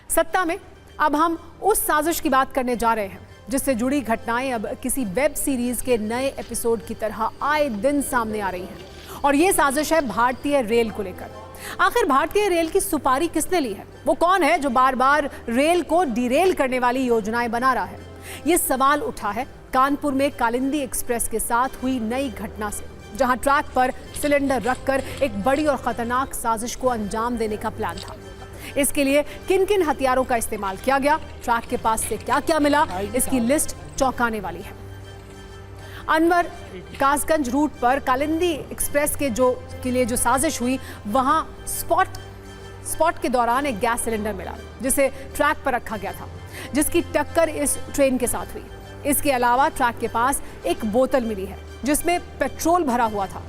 सत्ता में अब हम उस साजिश की बात करने जा रहे हैं जिससे जुड़ी घटनाएं अब किसी वेब सीरीज के नए एपिसोड की तरह आए दिन सामने आ रही हैं। और ये साजिश है भारतीय रेल को लेकर। आखिर भारतीय रेल की सुपारी किसने ली है? वो कौन है जो बार बार रेल को डिरेल करने वाली योजनाएं बना रहा है? ये सवाल उठा है कानपुर में कालिंदी एक्सप्रेस के साथ हुई नई घटना से, जहां ट्रैक पर सिलेंडर रखकर एक बड़ी और खतरनाक साजिश को अंजाम देने का प्लान था। इसके लिए किन किन हथियारों का इस्तेमाल किया गया, ट्रैक के पास से क्या क्या मिला, इसकी लिस्ट चौंकाने वाली है। अनवर कासगंज रूट पर कालिंदी एक्सप्रेस के लिए जो साजिश हुई, वहां स्पॉट के दौरान एक गैस सिलेंडर मिला जिसे ट्रैक पर रखा गया था, जिसकी टक्कर इस ट्रेन के साथ हुई। इसके अलावा ट्रैक के पास एक बोतल मिली है जिसमें पेट्रोल भरा हुआ था।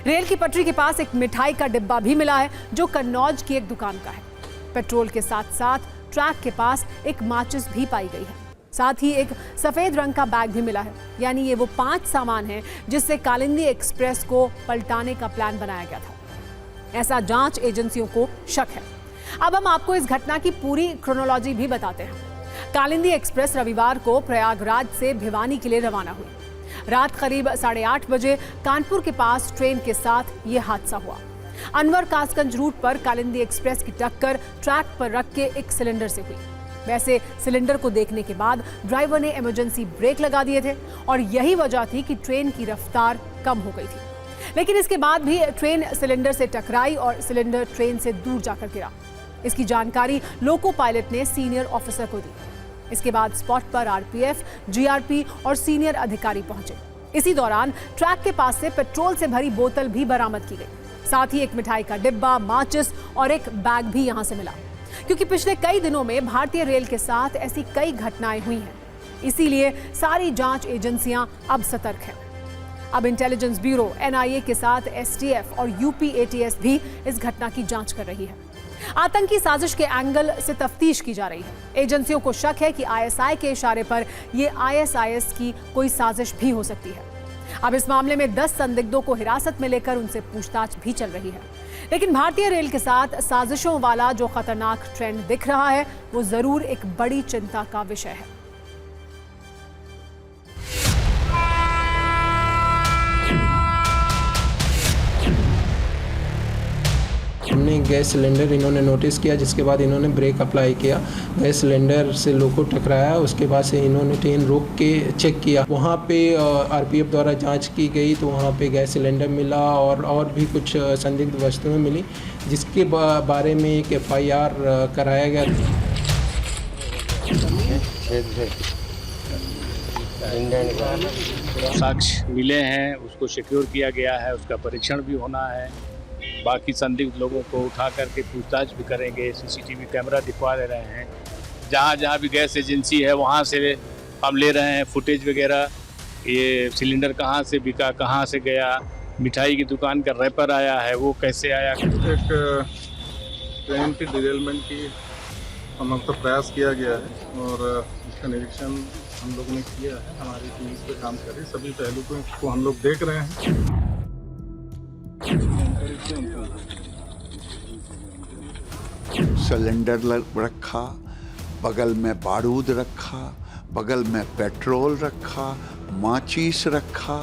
रेल की पटरी के पास एक मिठाई का डिब्बा भी मिला है जो कन्नौज की एक दुकान का है। पेट्रोल के साथ साथ ट्रैक के पास एक माचिस भी पाई गई है। साथ ही एक सफेद रंग का बैग भी मिला है। यानी ये वो 5 सामान हैं जिससे कालिंदी एक्सप्रेस को पलटाने का प्लान बनाया गया था, ऐसा जांच एजेंसियों को शक है। अब हम आपको इस घटना की पूरी क्रोनोलॉजी भी बताते हैं। कालिंदी एक्सप्रेस रविवार को प्रयागराज से भिवानी के लिए रवाना हुई। रात करीब 8:30 बजे कानपुर के पास ट्रेन के साथ ये हादसा हुआ। अनवर कासगंज रूट पर कालिंदी एक्सप्रेस की टक्कर ट्रैक पर रख के एक सिलेंडर से हुई। वैसे सिलेंडर को देखने के बाद ड्राइवर ने इमरजेंसी ब्रेक लगा दिए थे और यही वजह थी कि ट्रेन की रफ्तार कम हो गई थी। लेकिन इसके बाद भी ट्रेन सिलेंडर से टकराई और सिलेंडर ट्रेन से दूर जाकर गिरा। इसकी जानकारी लोको पायलट ने सीनियर ऑफिसर को दी। इसके बाद स्पॉट पर आरपीएफ, जीआरपी और सीनियर अधिकारी पहुंचे। इसी दौरान ट्रैक के पास से पेट्रोल से भरी बोतल भी बरामद की गई। साथ ही एक मिठाई का डिब्बा, माचिस और एक बैग भी यहां से मिला। क्योंकि पिछले कई दिनों में भारतीय रेल के साथ ऐसी कई घटनाएं हुई हैं, इसीलिए सारी जांच एजेंसियां अब सतर्क हैं। अब इंटेलिजेंस ब्यूरो, एनआईए के साथ एसटीएफ और यूपी एटीएस भी इस घटना की जांच कर रही है। आतंकी साजिश के एंगल से तफ्तीश की जा रही है। एजेंसियों को शक है कि आईएसआई के इशारे पर यह आईएसआईएस की कोई साजिश भी हो सकती है। अब इस मामले में 10 संदिग्धों को हिरासत में लेकर उनसे पूछताछ भी चल रही है। लेकिन भारतीय रेल के साथ साजिशों वाला जो खतरनाक ट्रेंड दिख रहा है, वो जरूर एक बड़ी चिंता का विषय है। हमने गैस सिलेंडर इन्होंने नोटिस किया, जिसके बाद इन्होंने ब्रेक अप्लाई किया, गैस सिलेंडर से लोको टकराया। उसके बाद से इन्होंने ट्रेन रोक के चेक किया। वहाँ पे आरपीएफ द्वारा जांच की गई तो वहाँ पे गैस सिलेंडर मिला और भी कुछ संदिग्ध वस्तुएं मिली, जिसके बारे में एक एफआईआर कराया गया। साक्ष्य मिले हैं, उसको सिक्योर किया गया है, उसका परीक्षण भी होना है। बाकी संदिग्ध लोगों को उठा करके पूछताछ भी करेंगे। सीसीटीवी कैमरा दिखवा दे रहे हैं। जहाँ जहाँ भी गैस एजेंसी है वहाँ से हम ले रहे हैं फुटेज वगैरह। ये सिलेंडर कहाँ से बिका, कहाँ से गया, मिठाई की दुकान का रैपर आया है, वो कैसे आया। एक ट्रेन की डिरेलमेंट की हम लोग तो प्रयास किया गया है और इसका निरीक्षण हम लोगों ने किया है। हमारी टीम इस पर काम कर रही है। सभी पहलू को हम लोग देख रहे हैं। सिलेंडर रखा, बगल में बारूद रखा, बगल में पेट्रोल रखा, माचिस रखा।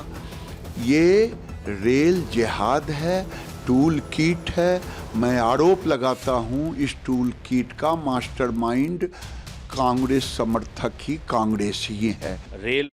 ये रेल जिहाद है, टूल किट है। मैं आरोप लगाता हूँ इस टूल किट का मास्टरमाइंड कांग्रेस समर्थक ही कांग्रेसी है। रेल